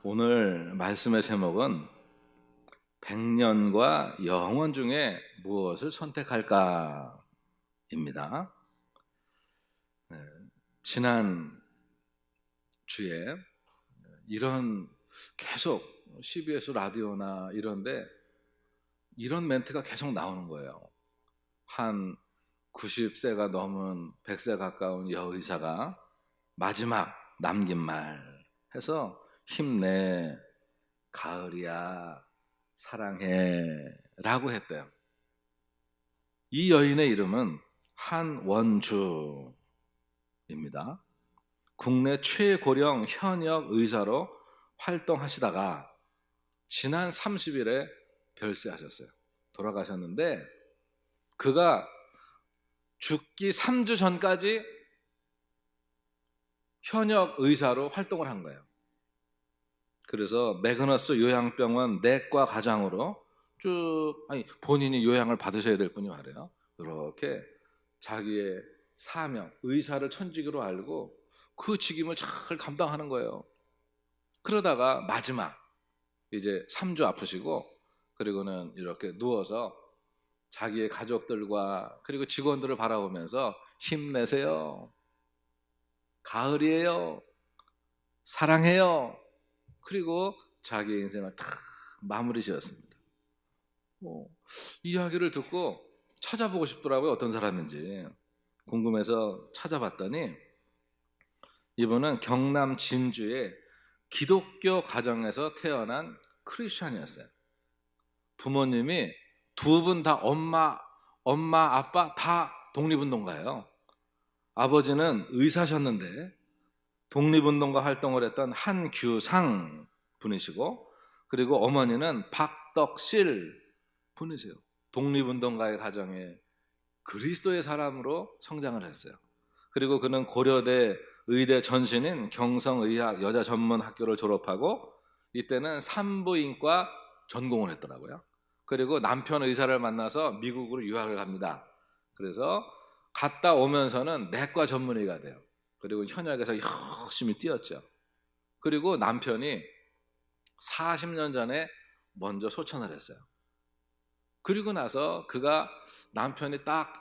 오늘 말씀의 제목은 100년과 영원 중에 무엇을 선택할까? 입니다. 지난 주에 이런 계속 CBS 라디오나 이런데 이런 멘트가 계속 나오는 거예요. 한 90세가 넘은 100세 가까운 여의사가 마지막 남긴 말 해서 힘내, 가을이야, 사랑해 라고 했대요. 이 여인의 이름은 한원주입니다. 국내 최고령 현역 의사로 활동하시다가 지난 30일에 별세하셨어요. 돌아가셨는데 그가 죽기 3주 전까지 현역 의사로 활동을 한 거예요. 그래서 매그너스 요양병원 내과 과장으로 본인이 요양을 받으셔야 될 분이 말이에요. 이렇게 자기의 사명, 의사를 천직으로 알고 그 직임을 잘 감당하는 거예요. 그러다가 마지막 이제 3주 아프시고 그리고는 이렇게 누워서 자기의 가족들과 그리고 직원들을 바라보면서 힘내세요, 가을이에요, 사랑해요, 그리고 자기의 인생을 다 마무리 지었습니다. 이야기를 듣고 찾아보고 싶더라고요. 어떤 사람인지 궁금해서 찾아봤더니 이분은 경남 진주의 기독교 가정에서 태어난 크리스찬이었어요. 부모님이 두 분 다 엄마, 아빠 다 독립운동가예요. 아버지는 의사셨는데 독립운동가 활동을 했던 한규상 분이시고 그리고 어머니는 박덕실 분이세요. 독립운동가의 가정에 그리스도의 사람으로 성장을 했어요. 그리고 그는 고려대 의대 전신인 경성의학 여자전문학교를 졸업하고 이때는 산부인과 전공을 했더라고요. 그리고 남편 의사를 만나서 미국으로 유학을 갑니다. 그래서 갔다 오면서는 내과 전문의가 돼요. 그리고 현역에서 열심히 뛰었죠. 그리고 남편이 40년 전에 먼저 소천을 했어요. 그리고 나서 그가 남편이 딱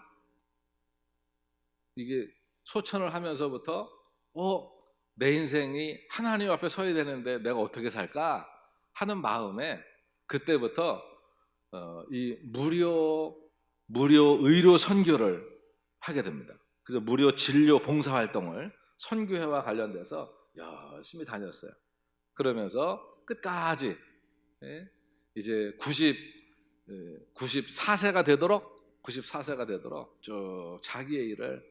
이게 소천을 하면서부터 내 인생이 하나님 앞에 서야 되는데 내가 어떻게 살까 하는 마음에 그때부터 이 무료 의료 선교를 하게 됩니다. 그래서 무료 진료 봉사 활동을 선교회와 관련돼서 열심히 다녔어요. 그러면서 끝까지 이제 94세가 되도록 쭉 자기의 일을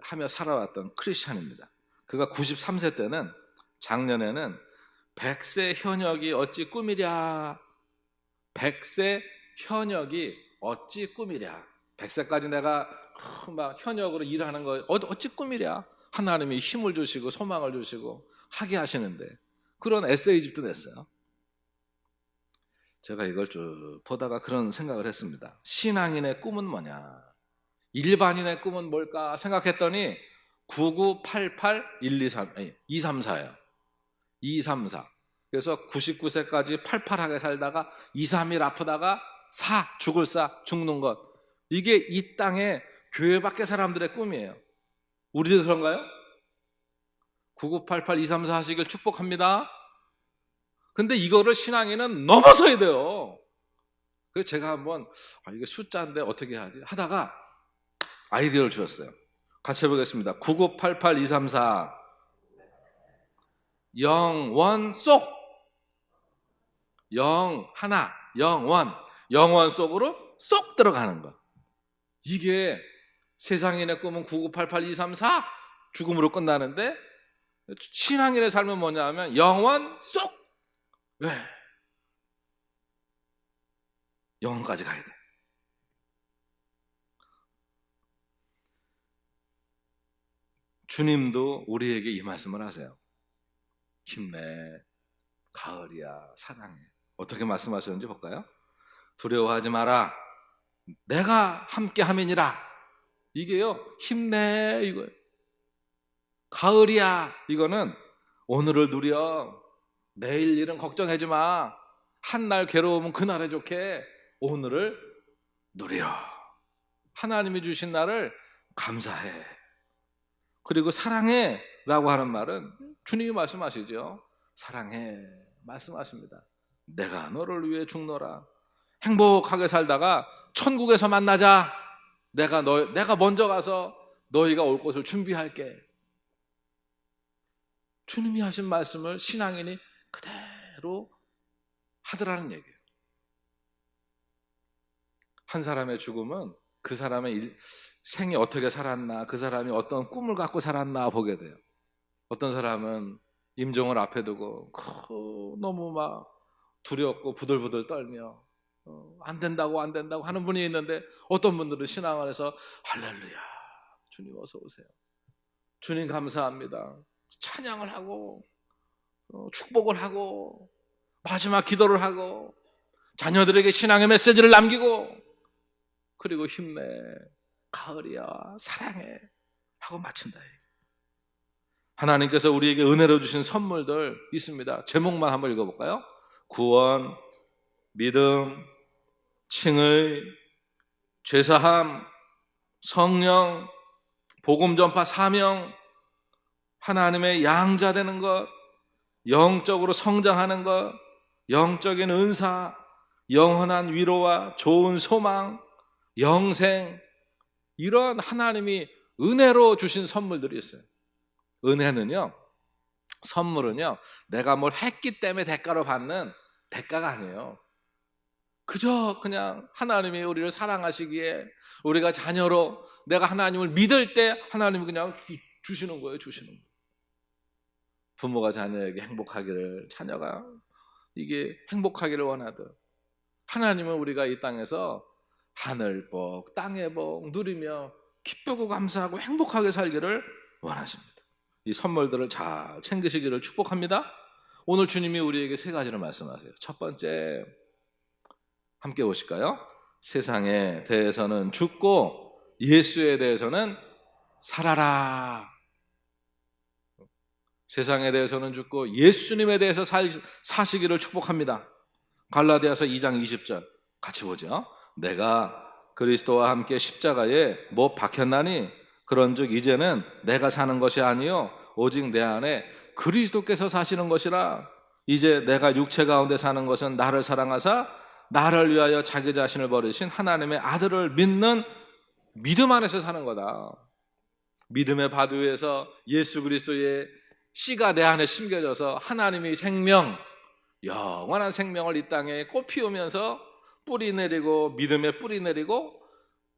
하며 살아왔던 크리스찬입니다. 그가 93세 때는 작년에는 100세 현역이 어찌 꿈이랴, 100세 현역이 어찌 꿈이랴, 100세까지 내가 막 현역으로 일하는 거 어찌 꿈이랴, 하나님이 힘을 주시고 소망을 주시고 하게 하시는데 그런 에세이집도 냈어요. 제가 이걸 쭉 보다가 그런 생각을 했습니다. 신앙인의 꿈은 뭐냐, 일반인의 꿈은 뭘까 생각했더니 234예요. 234. 그래서 99세까지 팔팔하게 살다가 2, 3일 아프다가 죽는 것, 이게 이 땅에 교회 밖의 사람들의 꿈이에요. 우리도 그런가요? 9988 234 하시길 축복합니다. 근데 이거를 신앙인은 넘어서야 돼요. 그래서 제가 한번 이게 숫자인데 어떻게 하지 하다가 아이디어를 주었어요. 같이 해보겠습니다. 9988 234 영원 속, 하나, 영원 속으로 쏙 들어가는 것. 이게 세상인의 꿈은 9988 234 죽음으로 끝나는데 신앙인의 삶은 뭐냐 하면 영원 쏙. 왜? 영원까지 가야 돼. 주님도 우리에게 이 말씀을 하세요. 힘내, 가을이야, 사랑해. 어떻게 말씀하셨는지 볼까요? 두려워하지 마라, 내가 함께 함이니라. 이게요, 힘내 이거예요. 가을이야, 이거는 오늘을 누려, 내일 일은 걱정하지 마. 한날 괴로우면 그날에 좋게 오늘을 누려. 하나님이 주신 날을 감사해. 그리고 사랑해 라고 하는 말은 주님이 말씀하시죠. 사랑해 말씀하십니다. 내가 너를 위해 죽노라. 행복하게 살다가 천국에서 만나자. 내가 먼저 가서 너희가 올 곳을 준비할게. 주님이 하신 말씀을 신앙인이 그대로 하더라는 얘기예요. 한 사람의 죽음은 그 사람의 생이 어떻게 살았나, 그 사람이 어떤 꿈을 갖고 살았나 보게 돼요. 어떤 사람은 임종을 앞에 두고 너무 막 두렵고 부들부들 떨며 안 된다고 하는 분이 있는데, 어떤 분들은 신앙 안에서 할렐루야 주님 어서 오세요, 주님 감사합니다, 찬양을 하고 축복을 하고 마지막 기도를 하고 자녀들에게 신앙의 메시지를 남기고, 그리고 힘내, 가을이야, 사랑해 하고 마친다. 하나님께서 우리에게 은혜로 주신 선물들 있습니다. 제목만 한번 읽어볼까요? 구원, 믿음, 칭의, 죄사함, 성령, 복음 전파 사명, 하나님의 양자 되는 것, 영적으로 성장하는 것, 영적인 은사, 영원한 위로와 좋은 소망, 영생, 이런 하나님이 은혜로 주신 선물들이 있어요. 은혜는요, 선물은요, 내가 뭘 했기 때문에 대가로 받는 대가가 아니에요. 그저 그냥 하나님이 우리를 사랑하시기에, 우리가 자녀로 내가 하나님을 믿을 때 하나님이 그냥 주시는 거예요. 주시는 거예요. 부모가 자녀에게 행복하기를, 자녀가 이게 행복하기를 원하듯, 하나님은 우리가 이 땅에서 하늘 복, 땅의 복 누리며 기쁘고 감사하고 행복하게 살기를 원하십니다. 이 선물들을 잘 챙기시기를 축복합니다. 오늘 주님이 우리에게 세 가지를 말씀하세요. 첫 번째, 함께 보실까요? 세상에 대해서는 죽고 예수에 대해서는 살아라. 세상에 대해서는 죽고 예수님에 대해서 사시기를 축복합니다. 갈라디아서 2장 20절 같이 보죠. 내가 그리스도와 함께 십자가에 못 박혔나니 그런즉 이제는 내가 사는 것이 아니요 오직 내 안에 그리스도께서 사시는 것이라. 이제 내가 육체 가운데 사는 것은 나를 사랑하사 나를 위하여 자기 자신을 버리신 하나님의 아들을 믿는 믿음 안에서 사는 거다. 믿음의 바드 위에서 예수 그리스도의 씨가 내 안에 심겨져서 하나님의 생명, 영원한 생명을 이 땅에 꽃 피우면서 뿌리 내리고, 믿음의 뿌리 내리고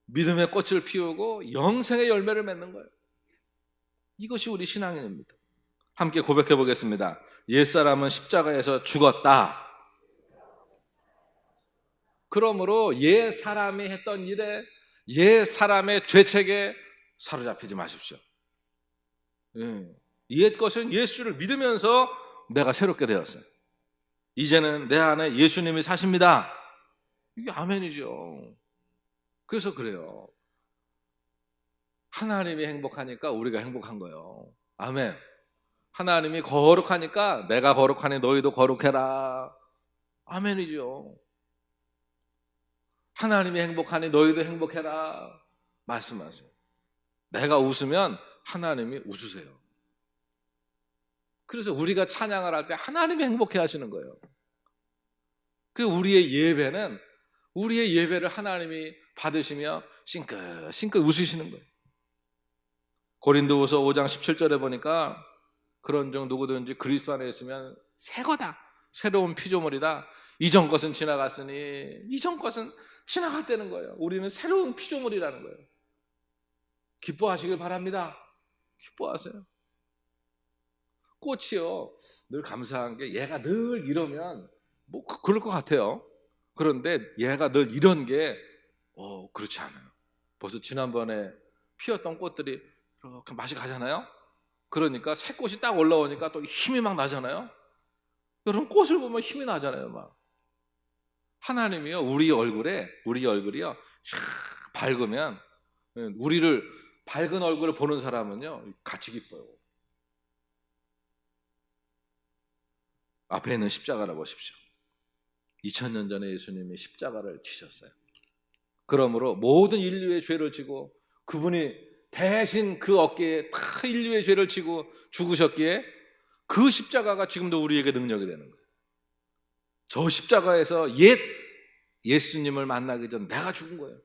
믿음의 꽃을 피우고 영생의 열매를 맺는 거예요. 이것이 우리 신앙인입니다. 함께 고백해 보겠습니다. 옛사람은 십자가에서 죽었다. 그러므로 옛 사람이 했던 일에, 옛 사람의 죄책에 사로잡히지 마십시오. 옛 것은 예수를 믿으면서 내가 새롭게 되었어요. 이제는 내 안에 예수님이 사십니다. 이게 아멘이죠. 그래서 그래요. 하나님이 행복하니까 우리가 행복한 거예요. 아멘. 하나님이 거룩하니까 내가 거룩하니 너희도 거룩해라. 아멘이죠. 하나님이 행복하니 너희도 행복해라 말씀하세요. 내가 웃으면 하나님이 웃으세요. 그래서 우리가 찬양을 할 때 하나님이 행복해 하시는 거예요. 그 우리의 예배를 하나님이 받으시며 싱긋 웃으시는 거예요. 고린도후서 5장 17절에 보니까 그런즉 누구든지 그리스도 안에 있으면 새 거다, 새로운 피조물이다. 이전 것은 지나갔으니 이전 것은 지나갔다는 거예요. 우리는 새로운 피조물이라는 거예요. 기뻐하시길 바랍니다. 기뻐하세요. 꽃이요, 늘 감사한 게 얘가 늘 이러면 뭐 그럴 것 같아요. 그런데 얘가 늘 이런 게 그렇지 않아요. 벌써 지난번에 피었던 꽃들이 이렇게 맛이 가잖아요. 그러니까 새 꽃이 딱 올라오니까 또 힘이 막 나잖아요. 여러분, 꽃을 보면 힘이 나잖아요. 막 하나님이요, 우리 얼굴이요 샥 밝으면, 우리를 밝은 얼굴을 보는 사람은요 같이 기뻐요. 앞에 있는 십자가를 보십시오. 2000년 전에 예수님이 십자가를 지셨어요. 그러므로 모든 인류의 죄를 지고 그분이 대신 그 어깨에 다 인류의 죄를 지고 죽으셨기에 그 십자가가 지금도 우리에게 능력이 되는 거예요. 저 십자가에서 예수님을 만나기 전 내가 죽은 거예요.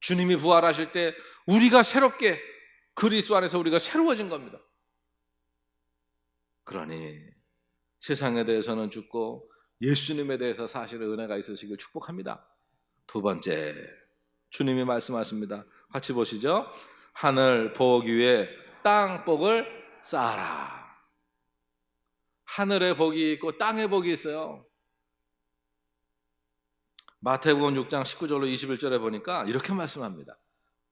주님이 부활하실 때 우리가 새롭게 그리스도 안에서 우리가 새로워진 겁니다. 그러니 세상에 대해서는 죽고 예수님에 대해서 사실은 은혜가 있으시길 축복합니다. 두 번째, 주님이 말씀하십니다. 같이 보시죠. 하늘 복 위에 땅 복을 쌓아라. 하늘의 복이 있고 땅의 복이 있어요. 마태복음 6장 19절로 21절에 보니까 이렇게 말씀합니다.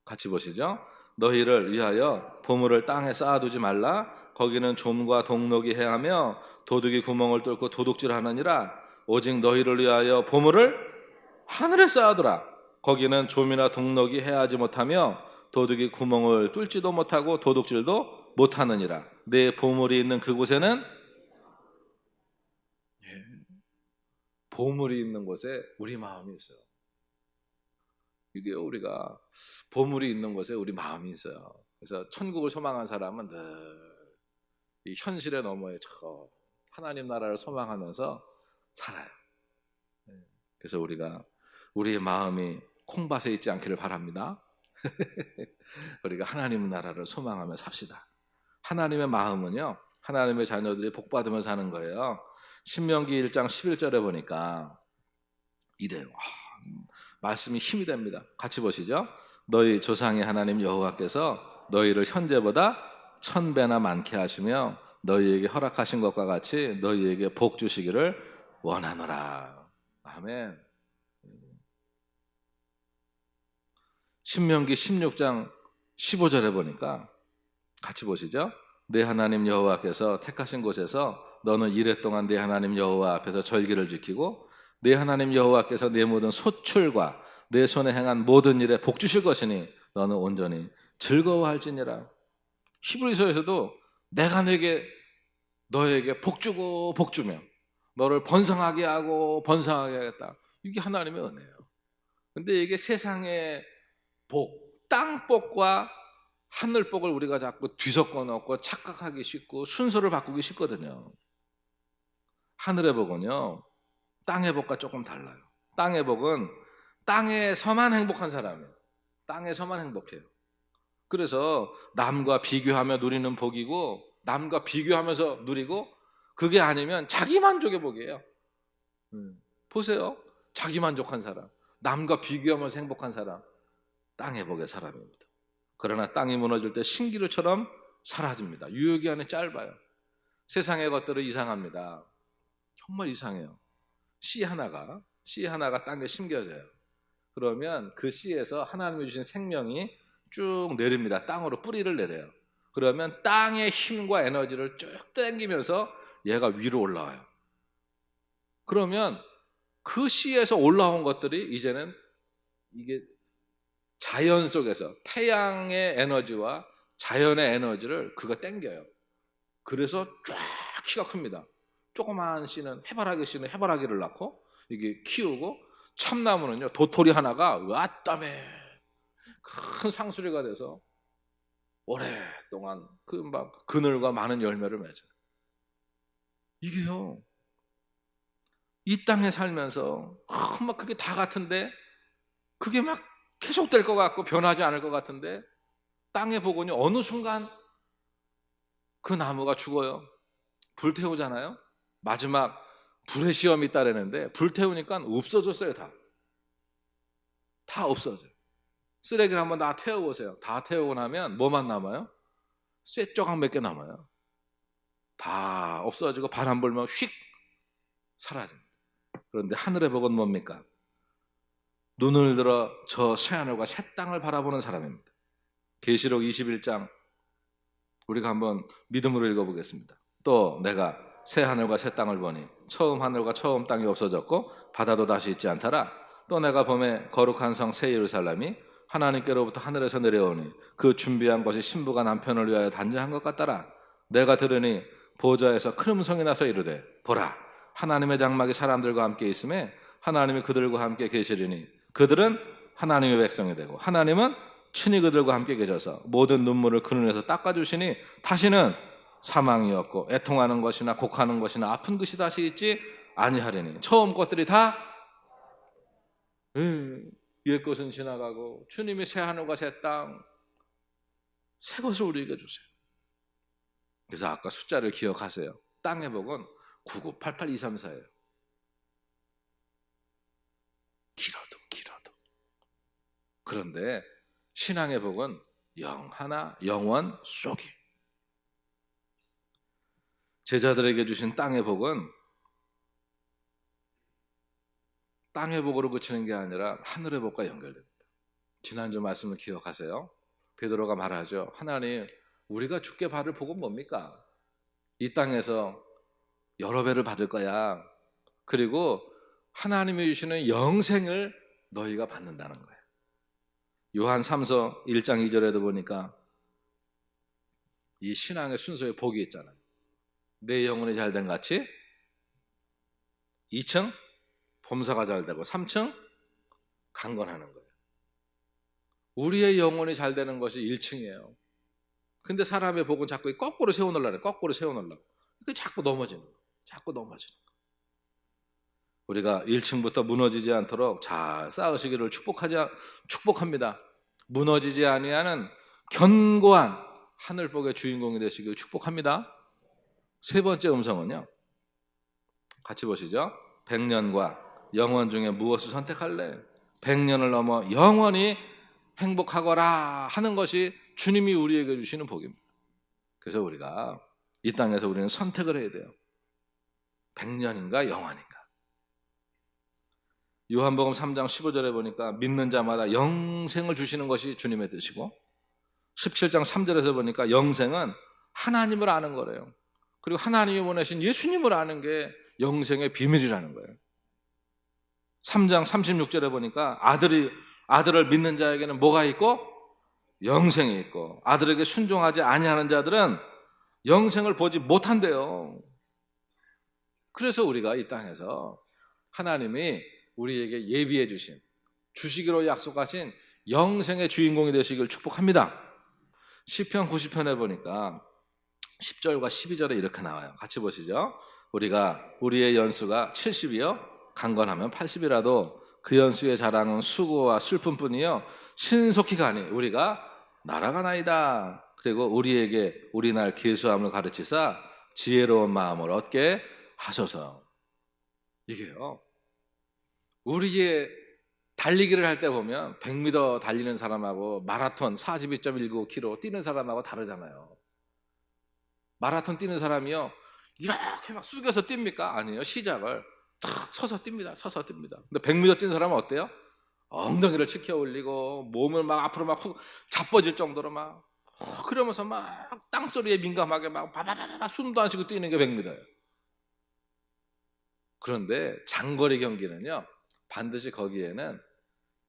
같이 보시죠. 너희를 위하여 보물을 땅에 쌓아두지 말라. 거기는 좀과 동록이 해하며 도둑이 구멍을 뚫고 도둑질하느니라. 오직 너희를 위하여 보물을 하늘에 쌓아두라. 거기는 좀이나 동록이 해하지 못하며 도둑이 구멍을 뚫지도 못하고 도둑질도 못하느니라. 내 보물이 있는 그곳에는 보물이 있는 곳에 우리 마음이 있어요. 이게 우리가 보물이 있는 곳에 우리 마음이 있어요. 그래서 천국을 소망한 사람은 늘 이 현실에 넘어에 저 하나님 나라를 소망하면서 살아요. 그래서 우리가 우리의 마음이 콩밭에 있지 않기를 바랍니다. 우리가 하나님 나라를 소망하며 삽시다. 하나님의 마음은요, 하나님의 자녀들이 복받으며 사는 거예요. 신명기 1장 11절에 보니까 이래요. 말씀이 힘이 됩니다. 같이 보시죠. 너희 조상의 하나님 여호와께서 너희를 현재보다 1000배나 많게 하시며 너희에게 허락하신 것과 같이 너희에게 복 주시기를 원하노라. 아멘. 신명기 16장 15절에 보니까 같이 보시죠. 내 하나님 여호와께서 택하신 곳에서 너는 이래 동안 내 하나님 여호와 앞에서 절기를 지키고 내 하나님 여호와께서 내 모든 소출과 내 손에 행한 모든 일에 복 주실 것이니 너는 온전히 즐거워할지니라. 히브리서에서도 내가 너에게 복 주고 복 주며 너를 번성하게 하고 번성하게 하겠다. 이게 하나님의 은혜예요. 근데 이게 세상의 복, 땅복과 하늘복을 우리가 자꾸 뒤섞어 놓고 착각하기 쉽고 순서를 바꾸기 쉽거든요. 하늘의 복은요, 땅의 복과 조금 달라요. 땅의 복은 땅에서만 행복한 사람이에요. 땅에서만 행복해요. 그래서 남과 비교하며 누리는 복이고 남과 비교하면서 누리고 그게 아니면 자기 만족의 복이에요. 보세요. 자기 만족한 사람, 남과 비교하면서 행복한 사람, 땅의 복의 사람입니다. 그러나 땅이 무너질 때 신기루처럼 사라집니다. 유효기간이 짧아요. 세상의 것들은 이상합니다. 정말 이상해요. 씨 하나가 땅에 심겨져요. 그러면 그 씨에서 하나님이 주신 생명이 쭉 내립니다. 땅으로 뿌리를 내려요. 그러면 땅의 힘과 에너지를 쭉 당기면서 얘가 위로 올라와요. 그러면 그 씨에서 올라온 것들이 이제는 이게 자연 속에서 태양의 에너지와 자연의 에너지를 그가 당겨요. 그래서 쫙 키가 큽니다. 조그마한 씨는 해바라기 씨는 해바라기를 낳고 이게 키우고 참나무는요 도토리 하나가 왔다매 큰 상수리가 돼서 오랫동안 그 막 그늘과 많은 열매를 맺어요. 이게요 이 땅에 살면서 막 그게 다 같은데 그게 막 계속될 것 같고 변하지 않을 것 같은데 땅의 복은요 어느 순간 그 나무가 죽어요. 불태우잖아요. 마지막 불의 시험이 있다라는데 불태우니까 없어졌어요. 다 없어져요. 쓰레기를 한번 다 태워보세요. 다 태우고 나면 뭐만 남아요? 쇠 조각 몇 개 남아요. 다 없어지고 바람 불면 휙 사라집니다. 그런데 하늘의 복은 뭡니까? 눈을 들어 저 새하늘과 새 땅을 바라보는 사람입니다. 계시록 21장 우리가 한번 믿음으로 읽어보겠습니다. 또 내가 새 하늘과 새 땅을 보니 처음 하늘과 처음 땅이 없어졌고 바다도 다시 있지 않더라. 또 내가 봄에 거룩한 성 새 예루살렘이 하나님께로부터 하늘에서 내려오니 그 준비한 것이 신부가 남편을 위하여 단장한 것 같더라. 내가 들으니 보좌에서 큰 음성이 나서 이르되 보라 하나님의 장막이 사람들과 함께 있음에 하나님이 그들과 함께 계시리니 그들은 하나님의 백성이 되고 하나님은 친히 그들과 함께 계셔서 모든 눈물을 그 눈에서 닦아주시니 다시는 사망이 없고 애통하는 것이나 곡하는 것이나 아픈 것이 다시 있지 아니하리니. 처음 것들이 다 옛 것은 지나가고 주님이 새 하늘과 새 땅, 새 것을 우리에게 주세요. 그래서 아까 숫자를 기억하세요. 땅의 복은 9988234예요. 길어도. 그런데 신앙의 복은 영하나 영원 쏘기. 제자들에게 주신 땅의 복은 땅의 복으로 그치는 게 아니라 하늘의 복과 연결됩니다. 지난주 말씀을 기억하세요. 베드로가 말하죠. 하나님, 우리가 주께 받을 복은 뭡니까? 이 땅에서 여러 배를 받을 거야. 그리고 하나님이 주시는 영생을 너희가 받는다는 거예요. 요한 3서 1장 2절에도 보니까 이 신앙의 순서에 복이 있잖아요. 내 영혼이 잘된 같이 2층 범사가 잘되고 3층 강건하는 거예요. 우리의 영혼이 잘되는 것이 1층이에요. 근데 사람의 복은 자꾸 거꾸로 세워놓으려고. 그게 자꾸 넘어지는 거예요. 우리가 1층부터 무너지지 않도록 잘 쌓으시기를 축복합니다. 무너지지 아니하는 견고한 하늘복의 주인공이 되시기를 축복합니다. 세 번째 음성은요. 같이 보시죠. 100년과 영원 중에 무엇을 선택할래? 100년을 넘어 영원히 행복하거라 하는 것이 주님이 우리에게 주시는 복입니다. 그래서 우리가 이 땅에서 우리는 선택을 해야 돼요. 100년인가 영원인가. 요한복음 3장 15절에 보니까 믿는 자마다 영생을 주시는 것이 주님의 뜻이고 17장 3절에서 보니까 영생은 하나님을 아는 거래요. 그리고 하나님이 보내신 예수님을 아는 게 영생의 비밀이라는 거예요. 3장 36절에 보니까 아들을 믿는 자에게는 뭐가 있고? 영생이 있고 아들에게 순종하지 아니하는 자들은 영생을 보지 못한대요. 그래서 우리가 이 땅에서 하나님이 우리에게 예비해 주신 주시기로 약속하신 영생의 주인공이 되시길 축복합니다. 시편 90편에 보니까 10절과 12절에 이렇게 나와요. 같이 보시죠. 우리의 연수가 70이요 강건하면 80이라도 그 연수의 자랑은 수고와 슬픔뿐이요 신속히 가니 우리가 날아가나이다. 그리고 우리에게 우리 날 계수함을 가르치사 지혜로운 마음을 얻게 하소서. 이게요 우리의 달리기를 할 때 보면 100m 달리는 사람하고 마라톤 42.195km 뛰는 사람하고 다르잖아요. 마라톤 뛰는 사람이요 이렇게 막 숙여서 뜁니까? 아니에요. 시작을 탁 서서 뜁니다. 근데 100m 뛰는 사람은 어때요? 엉덩이를 치켜 올리고 몸을 막 앞으로 막 훅 자빠질 정도로 막 그러면서 막 땅소리에 민감하게 막 바바바바 숨도 안 쉬고 뛰는 게 100m예요. 그런데 장거리 경기는요 반드시 거기에는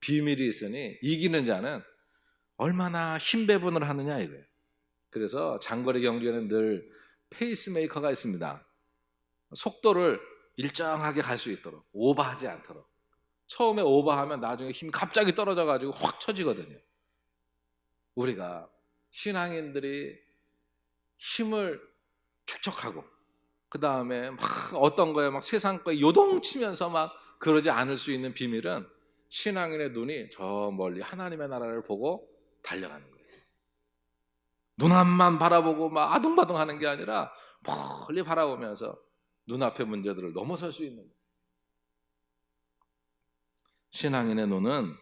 비밀이 있으니 이기는 자는 얼마나 힘 배분을 하느냐 이거예요. 그래서 장거리 경기에는 늘 페이스메이커가 있습니다. 속도를 일정하게 갈 수 있도록 오버하지 않도록. 처음에 오버하면 나중에 힘이 갑자기 떨어져가지고 확 쳐지거든요. 우리가 신앙인들이 힘을 축적하고 그 다음에 막 어떤 거에 막 세상 거에 요동치면서 막 그러지 않을 수 있는 비밀은 신앙인의 눈이 저 멀리 하나님의 나라를 보고 달려가는 거예요. 눈앞만 바라보고 막 아둥바둥 하는 게 아니라 멀리 바라보면서 눈앞의 문제들을 넘어설 수 있는 거예요. 신앙인의 눈은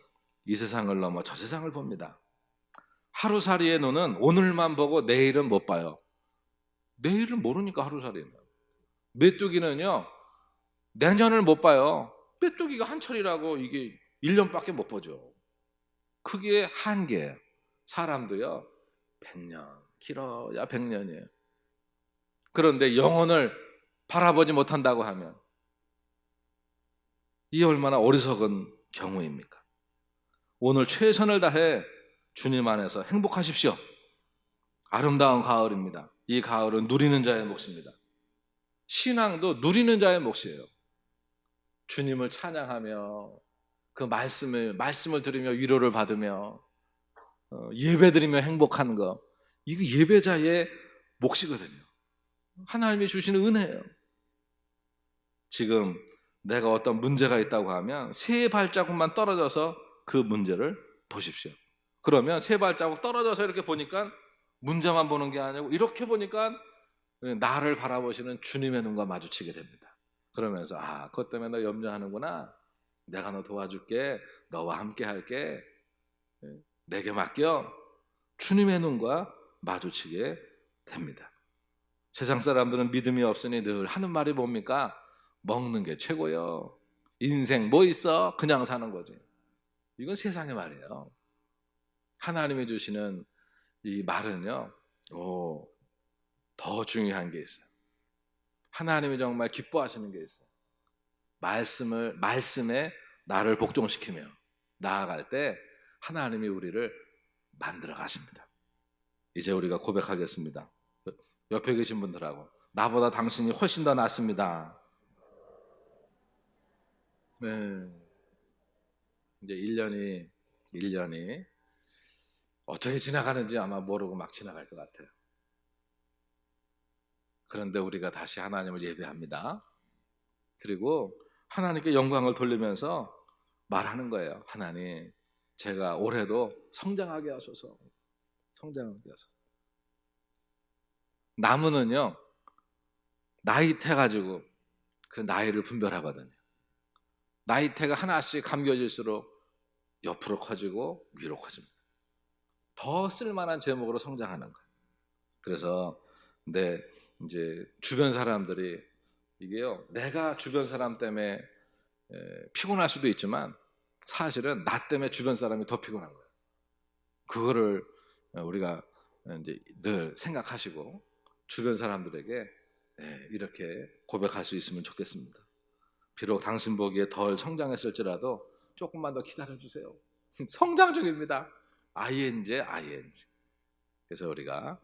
이 세상을 넘어 저 세상을 봅니다. 하루살이의 눈은 오늘만 보고 내일은 못 봐요. 내일을 모르니까 하루살이는. 메뚜기는요 내년을 못 봐요. 메뚜기가 한철이라고 이게 1년밖에 못 보죠. 그게 한계예요. 사람도요 100년 길어야 100년이에요. 그런데 영혼을 바라보지 못한다고 하면 이 얼마나 어리석은 경우입니까? 오늘 최선을 다해 주님 안에서 행복하십시오. 아름다운 가을입니다. 이 가을은 누리는 자의 몫입니다. 신앙도 누리는 자의 몫이에요. 주님을 찬양하며 그 말씀을 들으며 위로를 받으며 예배드리며 행복한 거, 이거 예배자의 몫이거든요. 하나님이 주시는 은혜예요. 지금 내가 어떤 문제가 있다고 하면 세 발자국만 떨어져서 그 문제를 보십시오. 그러면 세 발자국 떨어져서 이렇게 보니까 문제만 보는 게 아니고 이렇게 보니까 나를 바라보시는 주님의 눈과 마주치게 됩니다. 그러면서 그것 때문에 너 염려하는구나. 내가 너 도와줄게. 너와 함께 할게. 내게 맡겨. 주님의 눈과 마주치게 됩니다. 세상 사람들은 믿음이 없으니 늘 하는 말이 뭡니까? 먹는 게 최고요. 인생 뭐 있어? 그냥 사는 거지. 이건 세상의 말이에요. 하나님이 주시는 이 말은요, 더 중요한 게 있어요. 하나님이 정말 기뻐하시는 게 있어요. 말씀에 나를 복종시키며 나아갈 때 하나님이 우리를 만들어 가십니다. 이제 우리가 고백하겠습니다. 옆에 계신 분들하고, 나보다 당신이 훨씬 더 낫습니다. 네. 이제 1년이 어떻게 지나가는지 아마 모르고 막 지나갈 것 같아요. 그런데 우리가 다시 하나님을 예배합니다. 그리고 하나님께 영광을 돌리면서 말하는 거예요. 하나님, 제가 올해도 성장하게 하소서. 성장하게 하소서. 나무는요, 나이테 가지고 그 나이를 분별하거든요. 나이테가 하나씩 감겨질수록 옆으로 커지고 위로 커집니다. 더 쓸만한 제목으로 성장하는 거예요. 그래서 이제 주변 사람들이, 이게요, 내가 주변 사람 때문에 피곤할 수도 있지만 사실은 나 때문에 주변 사람이 더 피곤한 거예요. 그거를 우리가 이제 늘 생각하시고 주변 사람들에게 이렇게 고백할 수 있으면 좋겠습니다. 비록 당신 보기에 덜 성장했을지라도 조금만 더 기다려주세요. 성장 중입니다. ING. 그래서 우리가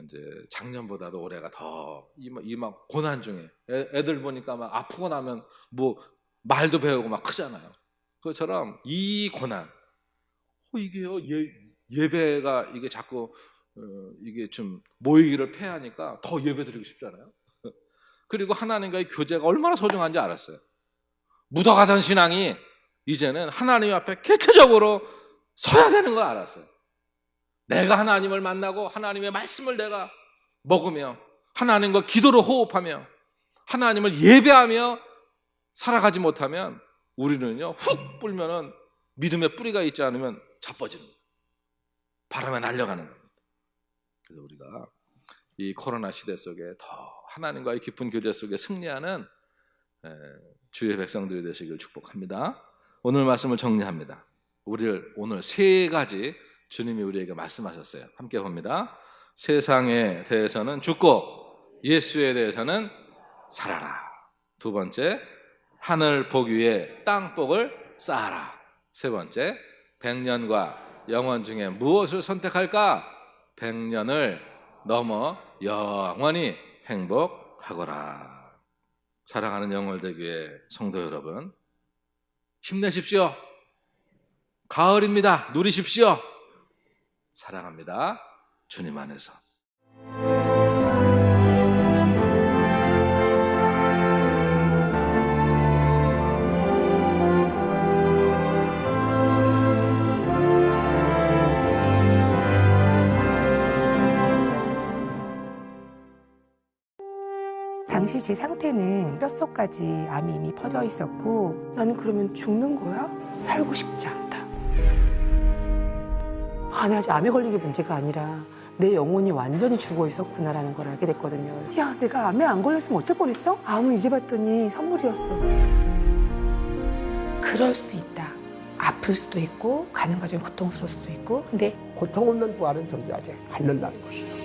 이제 작년보다도 올해가 더 이 막 고난 중에 애들 보니까 막 아프고 나면 뭐 말도 배우고 막 크잖아요. 그것처럼 이 고난, 이게요, 예배가 이게 자꾸 이게 좀 모이기를 패하니까 더 예배드리고 싶잖아요. 그리고 하나님과의 교제가 얼마나 소중한지 알았어요. 묻어가던 신앙이 이제는 하나님 앞에 개체적으로 서야 되는 걸 알았어요. 내가 하나님을 만나고 하나님의 말씀을 내가 먹으며 하나님과 기도로 호흡하며 하나님을 예배하며 살아가지 못하면 우리는요, 훅 불면은 믿음의 뿌리가 있지 않으면 자빠지는 거예요. 바람에 날려가는 겁니다. 그래서 우리가 이 코로나 시대 속에 더 하나님과의 깊은 교제 속에 승리하는 주의 백성들이 되시길 축복합니다. 오늘 말씀을 정리합니다. 우리를 오늘 세 가지 주님이 우리에게 말씀하셨어요. 함께 봅니다. 세상에 대해서는 죽고 예수에 대해서는 살아라. 두 번째, 하늘 복 위에 땅 복을 쌓아라. 세 번째, 100년과 영원 중에 무엇을 선택할까? 100년을 넘어 영원히 행복하거라. 사랑하는 영월대교회 성도 여러분, 힘내십시오. 가을입니다. 누리십시오. 사랑합니다. 주님 안에서. 당시 제 상태는 뼛속까지 암이 이미 퍼져 있었고, 나는 그러면 죽는 거야? 살고 싶지 않다. 내가 아직 암에 걸린 게 문제가 아니라 내 영혼이 완전히 죽어 있었구나라는 걸 알게 됐거든요. 야, 내가 암에 안 걸렸으면 어쩔 뻔했어? 암은 이제 봤더니 선물이었어. 그럴 수 있다. 아플 수도 있고 가는 과정이 고통스러울 수도 있고, 근데 고통 없는 부활은 존재하지 않는다는 것이죠.